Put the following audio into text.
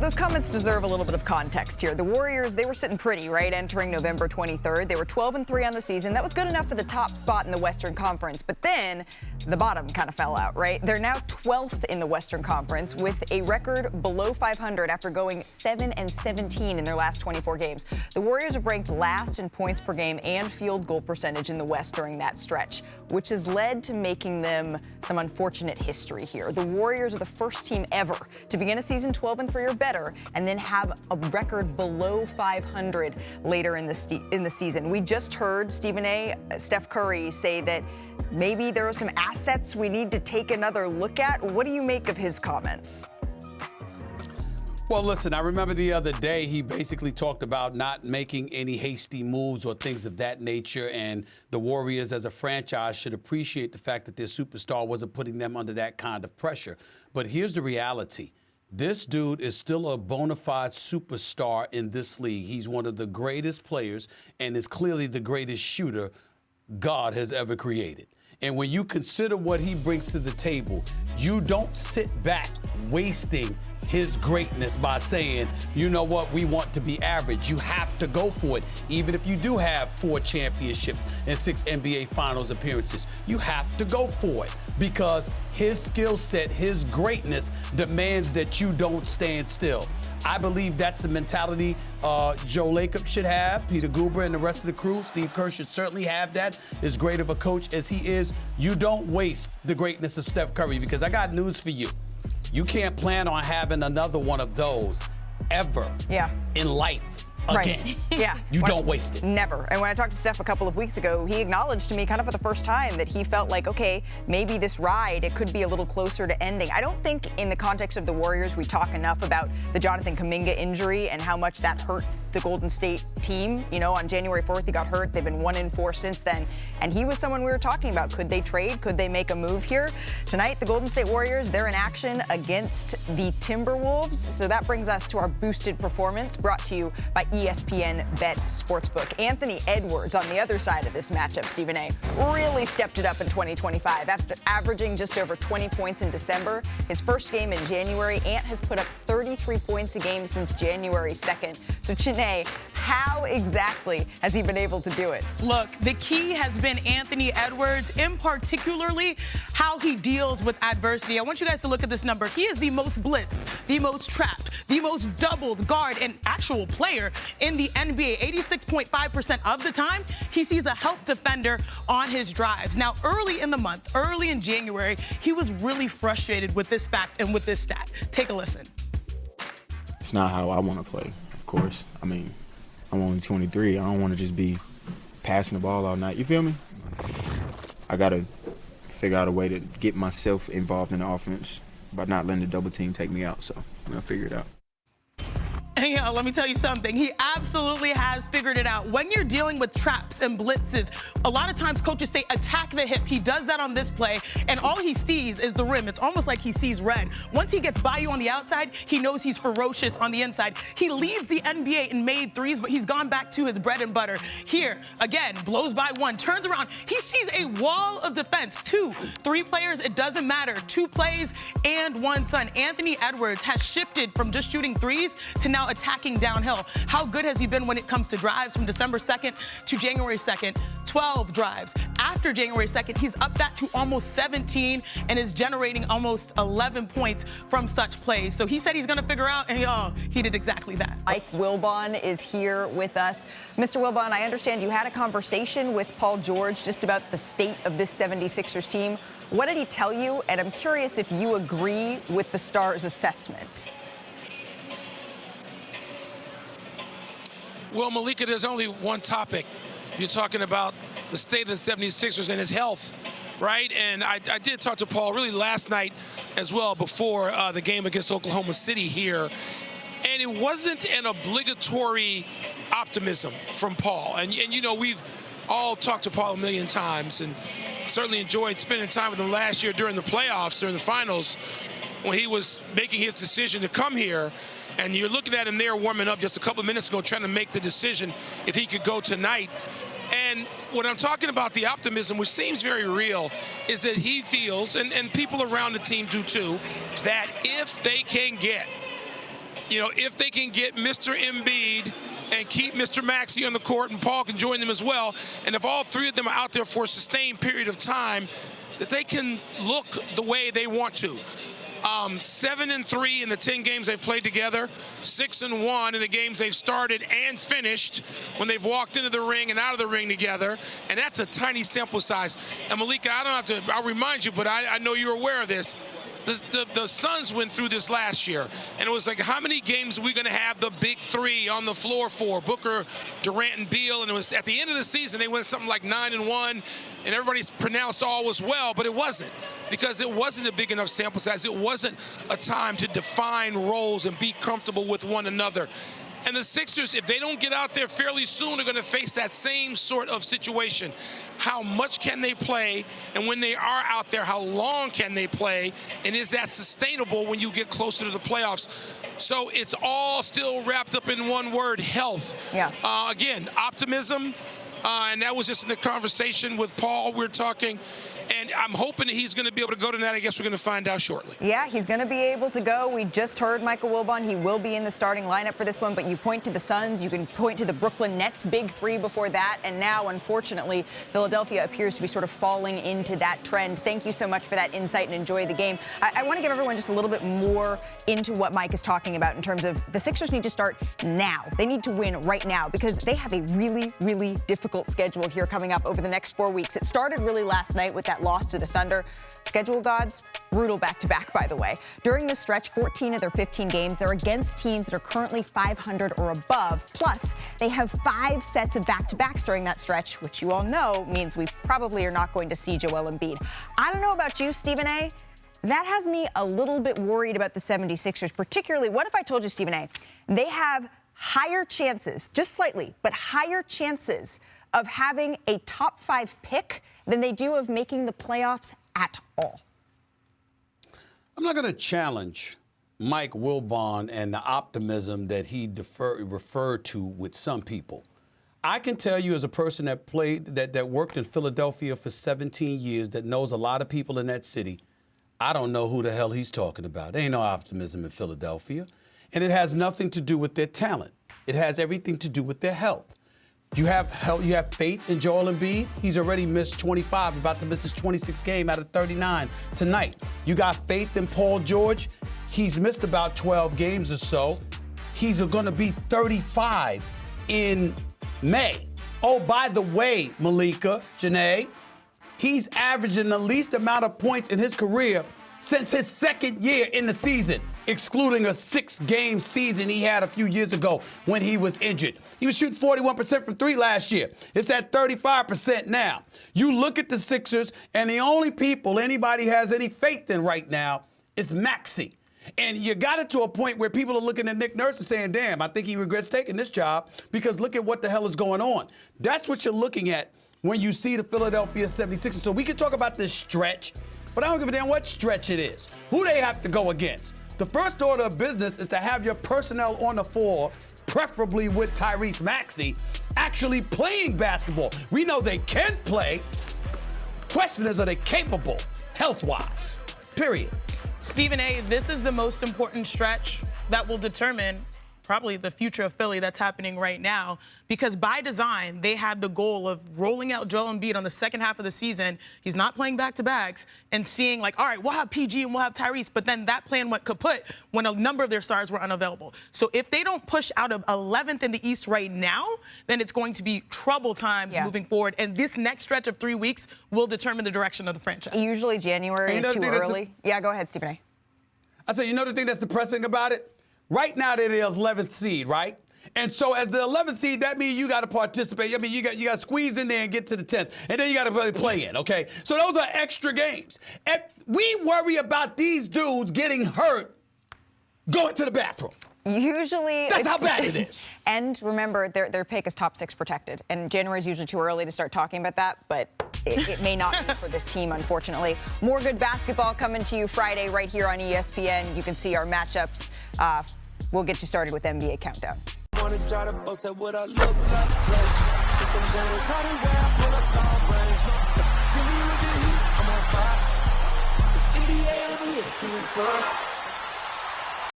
those comments deserve a little bit of context here. The Warriors, they were sitting pretty, right, entering November 23rd. They were 12-3 on the season. That was good enough for the top spot in the Western Conference. But then the bottom kind of fell out, right? They're now 12th in the Western Conference with a record below 500 after going 7-17 in their last 24 games. The Warriors have ranked last in points per game and field goal percentage in the West during that stretch, which has led to making them some unfortunate history here. The Warriors are the first team ever to begin a season 12-3 or better and then have a record below 500 later in the season. We just heard Steph Curry say that maybe there are some assets we need to take another look at. What do you make of his comments? Well, listen, I remember the other day he basically talked about not making any hasty moves or things of that nature, and the Warriors as a franchise should appreciate the fact that their superstar wasn't putting them under that kind of pressure. But here's the reality. This dude is still a bona fide superstar in this league. He's one of the greatest players and is clearly the greatest shooter God has ever created. And when you consider what he brings to the table, you don't sit back wasting his greatness by saying, you know what, we want to be average. You have to go for it. Even if you do have 4 championships and 6 NBA Finals appearances, you have to go for it because his skill set, his greatness demands that you don't stand still. I believe that's the mentality Joe Lacob should have, Peter Guber and the rest of the crew. Steve Kerr should certainly have that. As great of a coach as he is, you don't waste the greatness of Steph Curry, because I got news for you. You can't plan on having another one of those ever in life again. Right. You don't waste it. Never. And when I talked to Steph a couple of weeks ago, he acknowledged to me kind of for the first time that he felt like, okay, maybe this ride, it could be a little closer to ending. I don't think in the context of the Warriors we talk enough about the Jonathan Kuminga injury and how much that hurt the Golden State team. You know, on January 4th, he got hurt. They've been 1-4 since then. And he was someone we were talking about. Could they trade? Could they make a move here? Tonight, the Golden State Warriors, they're in action against the Timberwolves. So that brings us to our boosted performance, brought to you by ESPN Bet Sportsbook. Anthony Edwards on the other side of this matchup, Stephen A., really stepped it up in 2025. After averaging just over 20 points in December, his first game in January, Ant has put up 33 points a game since January 2nd. So, Chiney, how exactly has he been able to do it? Look, the key has been Anthony Edwards, in particularly how he deals with adversity. I want you guys to look at this number. He is the most blitzed, the most trapped, the most doubled guard and actual player in the NBA. 86.5% of the time, he sees a help defender on his drives. Now, early in the month, early in January, he was really frustrated with this fact and with this stat. Take a listen. It's not how I want to play, of course. I mean, I'm only 23. I don't want to just be passing the ball all night. You feel me? I got to figure out a way to get myself involved in the offense by not letting the double team take me out. So I'm going to figure it out. Yeah, let me tell you something. He absolutely has figured it out. When you're dealing with traps and blitzes, a lot of times coaches say attack the hip. He does that on this play, and all he sees is the rim. It's almost like he sees red. Once he gets by you on the outside, he knows he's ferocious on the inside. He leads the NBA in made threes, but he's gone back to his bread and butter. Here, again, blows by one, turns around. He sees a wall of defense. 2, 3 players, it doesn't matter. 2 plays and 1 son. Anthony Edwards has shifted from just shooting threes to now attacking downhill. How good has he been when it comes to drives from December 2nd to January 2nd? 12 drives. After January 2nd, he's up that to almost 17 and is generating almost 11 points from such plays. So he said he's going to figure out, and he did exactly that. Mike Wilbon is here with us. Mr. Wilbon, I understand you had a conversation with Paul George just about the state of this 76ers team. What did he tell you? And I'm curious if you agree with the Stars' assessment. Well, Malika, there's only one topic. You're talking about the state of the 76ers and his health, right? And I did talk to Paul really last night as well before the game against Oklahoma City here. And it wasn't an obligatory optimism from Paul. And you know, we've all talked to Paul a million times and certainly enjoyed spending time with him last year during the playoffs, during the finals, when he was making his decision to come here. And you're looking at him there warming up just a couple of minutes ago, trying to make the decision if he could go tonight. And what I'm talking about, the optimism, which seems very real, is that he feels, and people around the team do too, that if they can get, if they can get Mr. Embiid and keep Mr. Maxey on the court, and Paul can join them as well, and if all three of them are out there for a sustained period of time, that they can look the way they want to. 7-3 in the 10 games they've played together, 6-1 in the games they've started and finished when they've walked into the ring and out of the ring together, and that's a tiny sample size. And Malika, I'll remind you, but I know you're aware of this. The Suns went through this last year, and it was like, how many games are we going to have the big three on the floor for? Booker, Durant, and Beal, and it was at the end of the season, they went something like 9-1, and everybody's pronounced all was well, but it wasn't, because it wasn't a big enough sample size. It wasn't a time to define roles and be comfortable with one another. And the Sixers, if they don't get out there fairly soon, are going to face that same sort of situation. How much can they play? And when they are out there, how long can they play? And is that sustainable when you get closer to the playoffs? So it's all still wrapped up in one word: health. Yeah. Again, optimism. And that was just in the conversation with Paul. We're talking. And I'm hoping that he's going to be able to go tonight. I guess we're going to find out shortly. Yeah, he's going to be able to go. We just heard Michael Wilbon. He will be in the starting lineup for this one. But you point to the Suns. You can point to the Brooklyn Nets' big three before that. And now, unfortunately, Philadelphia appears to be sort of falling into that trend. Thank you so much for that insight, and enjoy the game. I want to give everyone just a little bit more into what Mike is talking about in terms of the Sixers need to start now. They need to win right now, because they have a really, really difficult schedule here coming up over the next 4 weeks. It started really last night with that loss to the Thunder. Schedule gods, brutal back-to-back, by the way. During this stretch, 14 of their 15 games, they're against teams that are currently 500 or above. Plus, they have 5 sets of back-to-backs during that stretch, which you all know means we probably are not going to see Joel Embiid. I don't know about you, Stephen A. That has me a little bit worried about the 76ers, particularly, what if I told you, Stephen A., they have higher chances, just slightly, but higher chances of having a top 5 pick than they do of making the playoffs at all? I'm not going to challenge Mike Wilbon and the optimism that he referred to with some people. I can tell you, as a person that worked in Philadelphia for 17 years, that knows a lot of people in that city, I don't know who the hell he's talking about. There ain't no optimism in Philadelphia. And it has nothing to do with their talent. It has everything to do with their health. You have faith in Joel Embiid. He's already missed 25, about to miss his 26th game out of 39 tonight. You got faith in Paul George. He's missed about 12 games or so. He's going to be 35 in May. Oh, by the way, Malika, Janae, he's averaging the least amount of points in his career since his second year in the season, excluding a 6-game season he had a few years ago when he was injured. He was shooting 41% from 3 last year. It's at 35% now. You look at the Sixers, and the only people anybody has any faith in right now is Maxey. And you got it to a point where people are looking at Nick Nurse and saying, damn, I think he regrets taking this job, because look at what the hell is going on. That's what you're looking at when you see the Philadelphia 76ers. So we can talk about this stretch, but I don't give a damn what stretch it is, who they have to go against. The first order of business is to have your personnel on the floor, preferably with Tyrese Maxey, actually playing basketball. We know they can play. Question is, are they capable health-wise? Period. Stephen A., this is the most important stretch that will determine probably the future of Philly that's happening right now, because by design, they had the goal of rolling out Joel Embiid on the second half of the season. He's not playing back-to-backs, and seeing like, all right, we'll have PG and we'll have Tyrese, but then that plan went kaput when a number of their stars were unavailable. So if they don't push out of 11th in the East right now, then it's going to be trouble times moving forward, and this next stretch of 3 weeks will determine the direction of the franchise. Usually January is too early. Yeah, go ahead, Stephen A. I say, you know the thing that's depressing about it? Right now, they're the 11th seed, right? And so as the 11th seed, that means you got to participate. I mean, you got to squeeze in there and get to the 10th. And then you got to really play in, okay? So those are extra games. And we worry about these dudes getting hurt going to the bathroom. Usually, that's how bad it is. And remember, their pick is top 6 protected. And January is usually too early to start talking about that, but it may not be for this team, unfortunately. More good basketball coming to you Friday right here on ESPN. You can see our matchups. We'll get you started with NBA Countdown. NBA